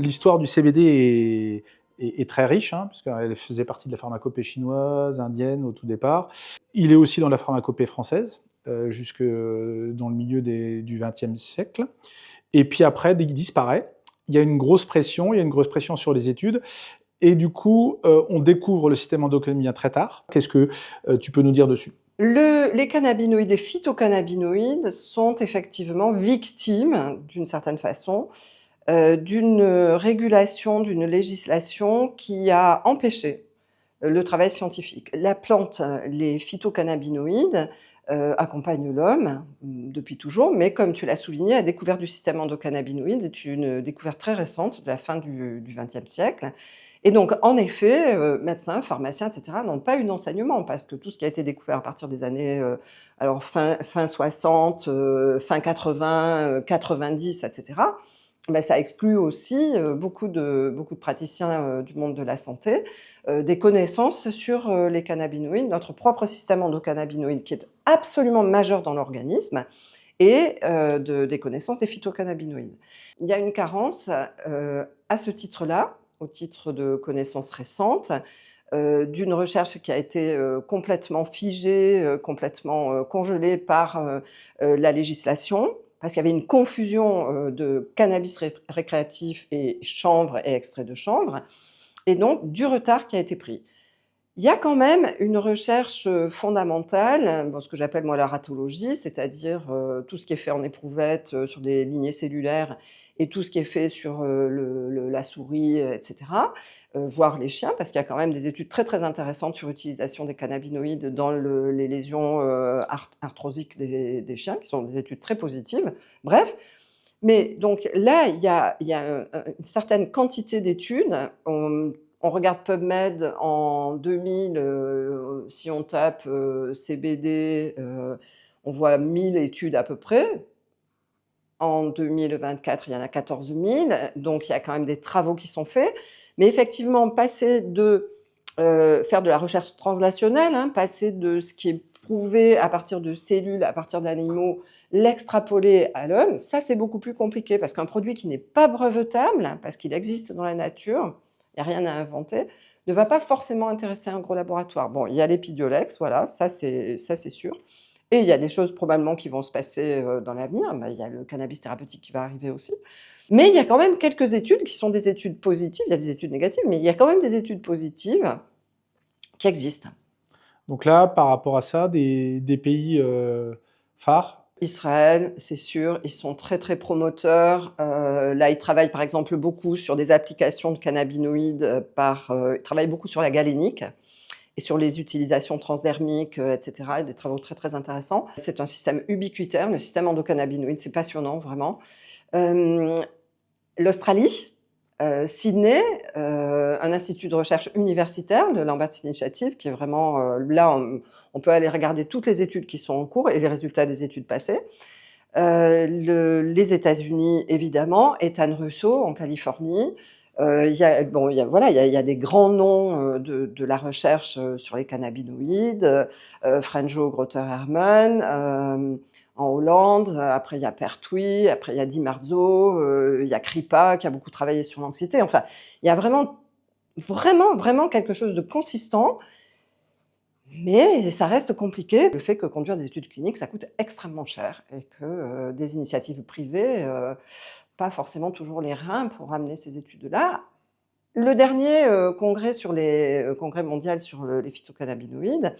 l'histoire du CBD est très riche, hein, puisqu'elle faisait partie de la pharmacopée chinoise, indienne au tout départ. Il est aussi dans la pharmacopée française, jusque dans le milieu du XXe siècle. Et puis après, dès qu'il disparaît, il y a une grosse pression, sur les études. Et du coup, on découvre le système endocrinien très tard. Qu'est-ce que tu peux nous dire dessus? Les cannabinoïdes, les phytocannabinoïdes sont effectivement victimes, d'une certaine façon, d'une régulation, d'une législation qui a empêché le travail scientifique. La plante, les phytocannabinoïdes, accompagnent l'homme, depuis toujours, mais comme tu l'as souligné, la découverte du système endocannabinoïde est une découverte très récente de la fin du XXe siècle. Et donc, en effet, médecins, pharmaciens, et cetera, n'ont pas eu d'enseignement parce que tout ce qui a été découvert à partir des années, alors fin 60, fin 80, 90, et cetera, bah, ça exclut aussi, beaucoup de praticiens, du monde de la santé, des connaissances sur, les cannabinoïdes, notre propre système endocannabinoïde qui est absolument majeur dans l'organisme et des connaissances des phytocannabinoïdes. Il y a une carence, à ce titre-là, au titre de connaissances récentes, d'une recherche qui a été, complètement figée, complètement, congelée par, la législation. Parce qu'il y avait une confusion, de cannabis récréatif et chanvre et extrait de chanvre et donc du retard qui a été pris. Il y a quand même une recherche, fondamentale, bon, ce que j'appelle moi la ratologie, c'est-à-dire, tout ce qui est fait en éprouvette, sur des lignées cellulaires et tout ce qui est fait sur, la souris, et cetera, voire les chiens, parce qu'il y a quand même des études très, très intéressantes sur l'utilisation des cannabinoïdes dans les lésions, arthrosiques des chiens, qui sont des études très positives. Bref, mais donc là, il y a une certaine quantité d'études. On regarde PubMed en 2000, si on tape, CBD, on voit 1000 études à peu près. En 2024, il y en a 14 000, donc il y a quand même des travaux qui sont faits. Mais effectivement, passer de, faire de la recherche translationnelle, hein, passer de ce qui est prouvé à partir de cellules, à partir d'animaux, l'extrapoler à l'homme, ça c'est beaucoup plus compliqué parce qu'un produit qui n'est pas brevetable, parce qu'il existe dans la nature, il n'y a rien à inventer, ne va pas forcément intéresser un gros laboratoire. Bon, il y a l'épidiolex, voilà, ça c'est sûr. Et il y a des choses probablement qui vont se passer, dans l'avenir, bah, il y a le cannabis thérapeutique qui va arriver aussi. Mais il y a quand même quelques études qui sont des études positives, il y a des études négatives, mais il y a quand même des études positives qui existent. Donc là, par rapport à ça, des pays phares. Israël, c'est sûr, ils sont très, très promoteurs. Là, ils travaillent par exemple beaucoup sur des applications de cannabinoïdes, ils travaillent beaucoup sur la galénique et sur les utilisations transdermiques, et cetera, des travaux très, très intéressants. C'est un système ubiquitaire, le système endocannabinoïde, c'est passionnant vraiment. Hem, L'Australie, Sydney, un institut de recherche universitaire, le Lambert Initiative, qui est vraiment, là, on peut aller regarder toutes les études qui sont en cours et les résultats des études passées. Les États-Unis, évidemment, Ethan Russo en Californie. Il y a bon, voilà, il y a des grands noms, de la recherche, sur les cannabinoïdes, Frenjo Grother-Hermann, en Hollande. Après il y a Pertwee, après il y a Di Marzo, il y a Kripa qui a beaucoup travaillé sur l'anxiété. Enfin, il y a vraiment, vraiment, vraiment quelque chose de consistant, mais ça reste compliqué. Le fait que conduire des études cliniques, ça coûte extrêmement cher et que, des initiatives privées, pas forcément toujours les reins pour amener ces études-là. Le dernier, congrès congrès mondial sur les phytocannabinoïdes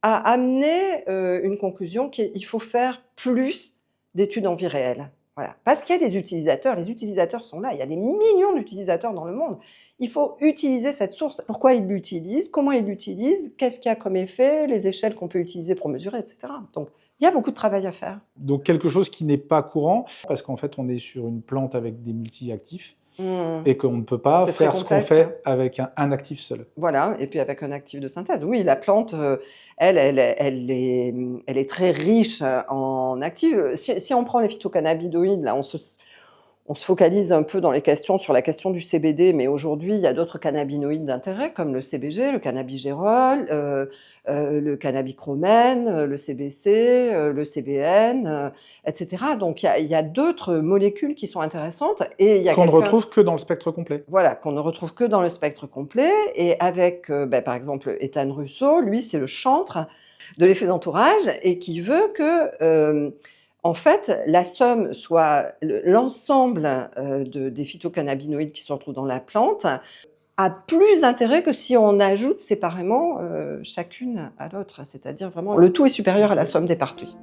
a amené, une conclusion qui est: il faut faire plus d'études en vie réelle. Voilà. Parce qu'il y a des utilisateurs, les utilisateurs sont là, il y a des millions d'utilisateurs dans le monde. Il faut utiliser cette source. Pourquoi ils l'utilisent? Comment ils l'utilisent? Qu'est-ce qu'il y a comme effet? Les échelles qu'on peut utiliser pour mesurer, et cetera. Donc il y a beaucoup de travail à faire. Donc quelque chose qui n'est pas courant, parce qu'en fait, on est sur une plante avec des multi-actifs Mmh. et qu'on ne peut pas C'est très faire ce qu'on complexe, hein. fait avec un actif seul. Voilà, et puis avec un actif de synthèse. Oui, la plante, elle est très riche, en actifs. Si on prend les phytocannabinoïdes, là, On se focalise un peu dans les questions sur la question du CBD, mais aujourd'hui, il y a d'autres cannabinoïdes d'intérêt comme le CBG, le cannabigérol, le cannabichromène, le CBC, le CBN, et cetera. Donc il y a d'autres molécules qui sont intéressantes et il y a Qu'on ne quelqu'un retrouve que dans le spectre complet. voilà, qu'on ne retrouve que dans le spectre complet et avec, par exemple, Ethan Russo, lui, c'est le chantre de l'effet d'entourage et qui veut que, en fait, la somme soit l'ensemble, des phytocannabinoïdes qui se retrouvent dans la plante a plus d'intérêt que si on ajoute séparément, chacune à l'autre. C'est-à-dire vraiment le tout est supérieur à la somme des parties.